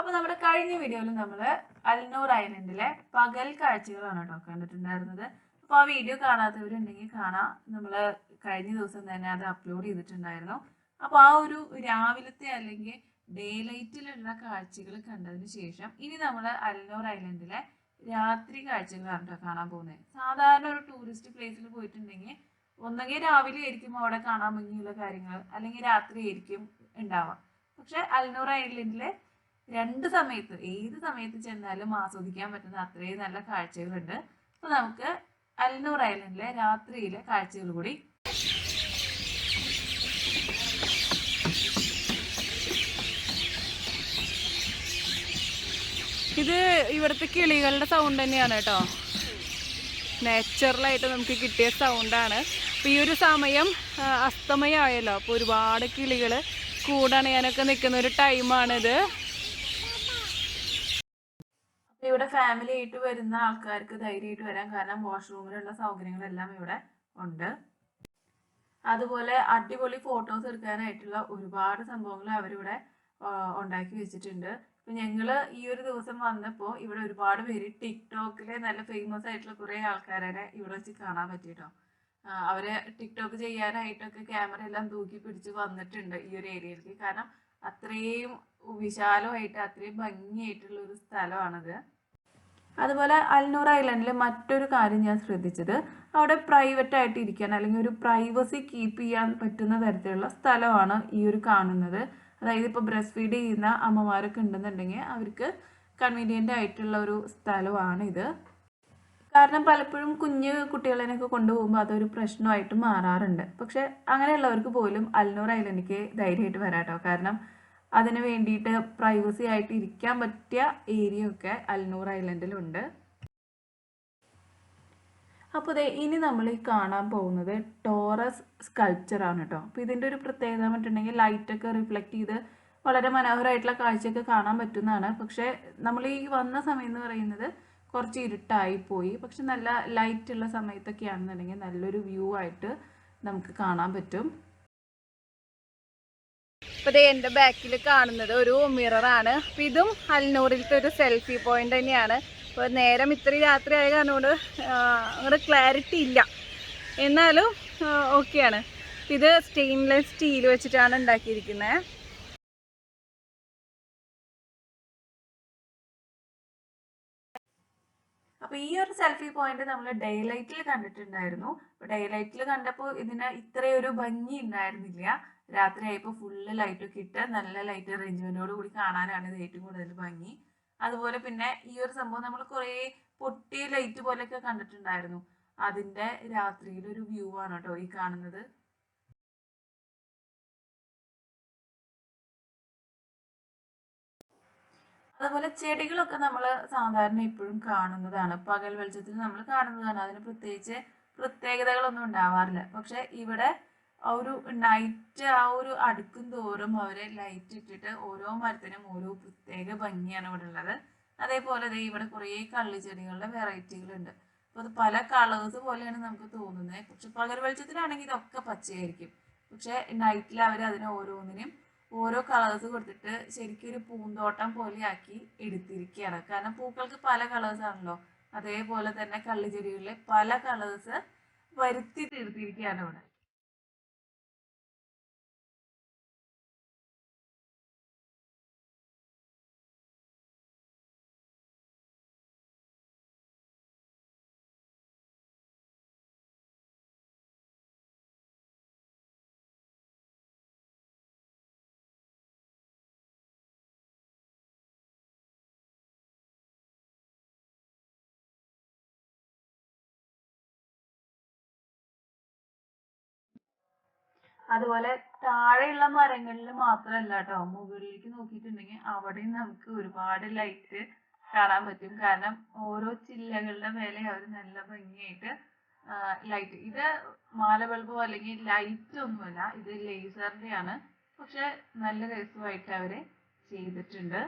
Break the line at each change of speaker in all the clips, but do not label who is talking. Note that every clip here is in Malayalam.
അപ്പോൾ നമ്മുടെ കഴിഞ്ഞ വീഡിയോയിൽ നമ്മൾ അൽനൂർ ഐലൻഡിലെ പകൽ കാഴ്ചകളാണ് കേട്ടോ കണ്ടിട്ടുണ്ടായിരുന്നത്. അപ്പോൾ ആ വീഡിയോ കാണാത്തവരുണ്ടെങ്കിൽ കാണാം. നമ്മൾ കഴിഞ്ഞ ദിവസം തന്നെ അത് അപ്ലോഡ് ചെയ്തിട്ടുണ്ടായിരുന്നു. അപ്പോൾ ആ ഒരു രാവിലത്തെ അല്ലെങ്കിൽ ഡേ ലൈറ്റിലുള്ള കാഴ്ചകൾ കണ്ടതിന് ശേഷം ഇനി നമ്മൾ അൽനൂർ ഐലൻഡിലെ രാത്രി കാഴ്ചകളാണ് കേട്ടോ കാണാൻ പോകുന്നത്. സാധാരണ ഒരു ടൂറിസ്റ്റ് പ്ലേസിൽ പോയിട്ടുണ്ടെങ്കിൽ ഒന്നെങ്കിൽ രാവിലെ ആയിരിക്കും അവിടെ കാണാൻ ഭംഗിയുള്ള കാര്യങ്ങൾ, അല്ലെങ്കിൽ രാത്രി ആയിരിക്കും ഉണ്ടാവുക. പക്ഷെ അൽനൂർ ഐലൻഡിലെ രണ്ട് സമയത്ത് ഏത് സമയത്ത് ചെന്നാലും ആസ്വദിക്കാൻ പറ്റുന്ന അത്രയും നല്ല കാഴ്ചകളുണ്ട്. അപ്പൊ നമുക്ക് അൽനൂർ ഐലൻഡിലെ രാത്രിയിലെ കാഴ്ചകൾ കൂടി.
ഇത് ഇവിടുത്തെ കിളികളുടെ സൗണ്ട് തന്നെയാണ് കേട്ടോ. നാച്ചുറലായിട്ട് നമുക്ക് കിട്ടിയ സൗണ്ടാണ്. അപ്പോൾ ഈ ഒരു സമയം അസ്തമയമായല്ലോ, അപ്പോൾ ഒരുപാട് കിളികൾ കൂടണയാനൊക്കെ നിൽക്കുന്ന ഒരു ടൈമാണിത്.
ഇവിടെ ഫാമിലി ആയിട്ട് വരുന്ന ആൾക്കാർക്ക് ധൈര്യമായിട്ട് വരാം, കാരണം വാഷ്റൂമിലുള്ള സൗകര്യങ്ങളെല്ലാം ഇവിടെ ഉണ്ട്. അതുപോലെ അടിപൊളി ഫോട്ടോസ് എടുക്കാനായിട്ടുള്ള ഒരുപാട് സംഭവങ്ങൾ അവരിവിടെ ഉണ്ടാക്കി വെച്ചിട്ടുണ്ട്. ഇപ്പൊ ഞങ്ങള് ഈ ഒരു ദിവസം വന്നപ്പോൾ ഇവിടെ ഒരുപാട് പേര് ടിക്ടോക്കിലെ നല്ല ഫേമസ് ആയിട്ടുള്ള കുറെ ആൾക്കാരെ ഇവിടെ വെച്ച് കാണാൻ പറ്റിട്ടോ. അവര് ടിക്ടോക്ക് ചെയ്യാനായിട്ടൊക്കെ ക്യാമറ എല്ലാം തൂക്കി പിടിച്ച് വന്നിട്ടുണ്ട് ഈ ഒരു ഏരിയയിലേക്ക്. കാരണം അത്രയും വിശാലമായിട്ട് അത്രയും ഭംഗിയായിട്ടുള്ള ഒരു സ്ഥലമാണത്. അതുപോലെ അൽനൂർ ഐലൻഡിൽ മറ്റൊരു കാര്യം ഞാൻ ശ്രദ്ധിച്ചത്, അവിടെ പ്രൈവറ്റ് ആയിട്ട് ഇരിക്കാൻ അല്ലെങ്കിൽ ഒരു പ്രൈവസി കീപ്പ് ചെയ്യാൻ പറ്റുന്ന തരത്തിലുള്ള സ്ഥലമാണ് ഈ ഒരു കാണുന്നത്. അതായത് ഇപ്പോൾ ബ്രസ്റ്റ് ഫീഡ് ചെയ്യുന്ന അമ്മമാരൊക്കെ ഉണ്ടെന്നുണ്ടെങ്കിൽ അവർക്ക് കൺവീനിയൻ്റ് ആയിട്ടുള്ള ഒരു സ്ഥലമാണ് ഇത്. കാരണം പലപ്പോഴും കുഞ്ഞു കുട്ടികളെയൊക്കെ കൊണ്ടുപോകുമ്പോൾ അതൊരു പ്രശ്നമായിട്ട് മാറാറുണ്ട്. പക്ഷെ അങ്ങനെയുള്ളവർക്ക് പോലും അൽനൂർ ഐലൻഡിലേക്ക് ധൈര്യമായിട്ട് വരാട്ടോ. കാരണം അതിന് വേണ്ടിയിട്ട് പ്രൈവസി ആയിട്ട് ഇരിക്കാൻ പറ്റിയ ഏരിയ ഒക്കെ അൽനൂർ ഐലൻഡിലുണ്ട്. അപ്പോൾ ഇനി നമ്മൾ ഈ കാണാൻ പോകുന്നത് ടോറസ് സ്കൾപ്ചർ ആണ് കേട്ടോ. അപ്പോൾ ഇതിൻ്റെ ഒരു പ്രത്യേകത പറഞ്ഞിട്ടുണ്ടെങ്കിൽ ലൈറ്റൊക്കെ റിഫ്ലക്റ്റ് ചെയ്ത് വളരെ മനോഹരമായിട്ടുള്ള കാഴ്ചയൊക്കെ കാണാൻ പറ്റുന്നതാണ്. പക്ഷേ നമ്മൾ ഈ വന്ന സമയം എന്ന് പറയുന്നത് കുറച്ച് ഇരുട്ടായി പോയി. പക്ഷെ നല്ല ലൈറ്റ് ഉള്ള സമയത്തൊക്കെ ആണെന്നുണ്ടെങ്കിൽ നല്ലൊരു വ്യൂ ആയിട്ട് നമുക്ക് കാണാൻ പറ്റും.
ഇപ്പോൾ എൻ്റെ ബാക്കിൽ കാണുന്നത് ഒരു മിററാണ്. അപ്പോൾ ഇതും അൽനൂറിലത്തെ ഒരു സെൽഫി പോയിന്റ് തന്നെയാണ്. അപ്പോൾ നേരം ഇത്രയും രാത്രി ആയ കാരണോട് അങ്ങനെ ക്ലാരിറ്റി ഇല്ല, എന്നാലും ഓക്കെയാണ്. ഇത് സ്റ്റെയിൻലെസ് സ്റ്റീൽ വെച്ചിട്ടാണ് ഉണ്ടാക്കിയിരിക്കുന്നത്.
അപ്പോൾ ഈ ഒരു സെൽഫി പോയിന്റ് നമ്മൾ ഡേ ലൈറ്റിൽ കണ്ടിട്ടുണ്ടായിരുന്നു. അപ്പോൾ ഡേ ലൈറ്റിൽ കണ്ടപ്പോൾ ഇതിന് ഇത്രയൊരു ഭംഗി ഉണ്ടായിരുന്നില്ല. രാത്രി ആയപ്പോൾ ഫുള്ള് ലൈറ്റൊക്കെ ഇട്ട് നല്ല ലൈറ്റ് അറേഞ്ച്മെന്റോട് കൂടി കാണാനാണ് ഇത് ഏറ്റവും കൂടുതൽ ഭംഗി. അതുപോലെ പിന്നെ ഈ ഒരു സംഭവം നമ്മൾ കുറേ പൊട്ടിയ ലൈറ്റ് പോലെയൊക്കെ കണ്ടിട്ടുണ്ടായിരുന്നു. അതിന്റെ രാത്രിയിലൊരു വ്യൂ ആണ് കേട്ടോ ഈ കാണുന്നത്. അതുപോലെ ചെടികളൊക്കെ നമ്മൾ സാധാരണ എപ്പോഴും കാണുന്നതാണ്, പകൽ വെളിച്ചത്തിൽ നമ്മൾ കാണുന്നതാണ്. അതിന് പ്രത്യേകിച്ച് പ്രത്യേകതകളൊന്നും ഉണ്ടാവാറില്ല. പക്ഷെ ഇവിടെ ഒരു നൈറ്റ് ആ ഒരു അടുക്കും തോറും അവരെ ലൈറ്റ് ഇട്ടിട്ട് ഓരോ മരത്തിനും ഓരോ പ്രത്യേക ഭംഗിയാണ് ഇവിടെ ഉള്ളത്. അതേപോലെ ഇവിടെ കുറേ കള്ളിച്ചെടികളുടെ വെറൈറ്റികളുണ്ട്. അപ്പോൾ അത് പല കളേഴ്സ് പോലെയാണ് നമുക്ക് തോന്നുന്നത്. പക്ഷെ പകൽ വെളിച്ചത്തിലാണെങ്കിൽ ഇതൊക്കെ പച്ചയായിരിക്കും. പക്ഷെ നൈറ്റിൽ അവർ അതിന് ഓരോന്നിനും ഓരോ കളേഴ്സ് കൊടുത്തിട്ട് ശരിക്കും ഒരു പൂന്തോട്ടം പോലെ ആക്കി എടുത്തിരിക്കുകയാണ്. കാരണം പൂക്കൾക്ക് പല കളേഴ്സ് ആണല്ലോ, അതേപോലെ തന്നെ കള്ളിച്ചെടികളിലെ പല കളേഴ്സ് വരുത്തി തീർത്തിരിക്കുകയാണ് ഇവിടെ. അതുപോലെ താഴെയുള്ള മരങ്ങളിൽ മാത്രമല്ല കേട്ടോ, മുകളിലേക്ക് നോക്കിയിട്ടുണ്ടെങ്കിൽ അവിടെയും നമുക്ക് ഒരുപാട് ലൈറ്റ് കാണാൻ പറ്റും. കാരണം ഓരോ ചില്ലകളുടെ മേലെ അവർ നല്ല ഭംഗിയായിട്ട് ലൈറ്റ്, ഇത് മാല ബൾബോ അല്ലെങ്കിൽ ലൈറ്റ് ഒന്നുമല്ല, ഇത് ലേസറിന്റെ ആണ്. പക്ഷെ നല്ല രസമായിട്ട് അവര് ചെയ്തിട്ടുണ്ട്.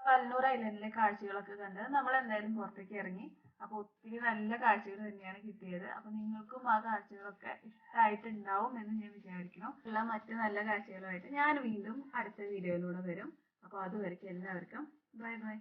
കല്ലൂർ ഐലൻഡിലെ കാഴ്ചകളൊക്കെ കണ്ട് നമ്മൾ എന്തായാലും പുറത്തേക്ക് ഇറങ്ങി. അപ്പോൾ ഒത്തിരി നല്ല കാഴ്ചകൾ തന്നെയാണ് കിട്ടിയത്. അപ്പോൾ നിങ്ങൾക്കും ആ കാഴ്ചകളൊക്കെ ഇഷ്ടമായിട്ടുണ്ടാവും എന്ന് ഞാൻ വിചാരിക്കുന്നു. ഉള്ള മറ്റു നല്ല കാഴ്ചകളുമായിട്ട് ഞാൻ വീണ്ടും അടുത്ത വീഡിയോയിലൂടെ വരും. അപ്പോൾ അതുവരെയ്ക്കും എല്ലാവർക്കും ബൈ ബൈ.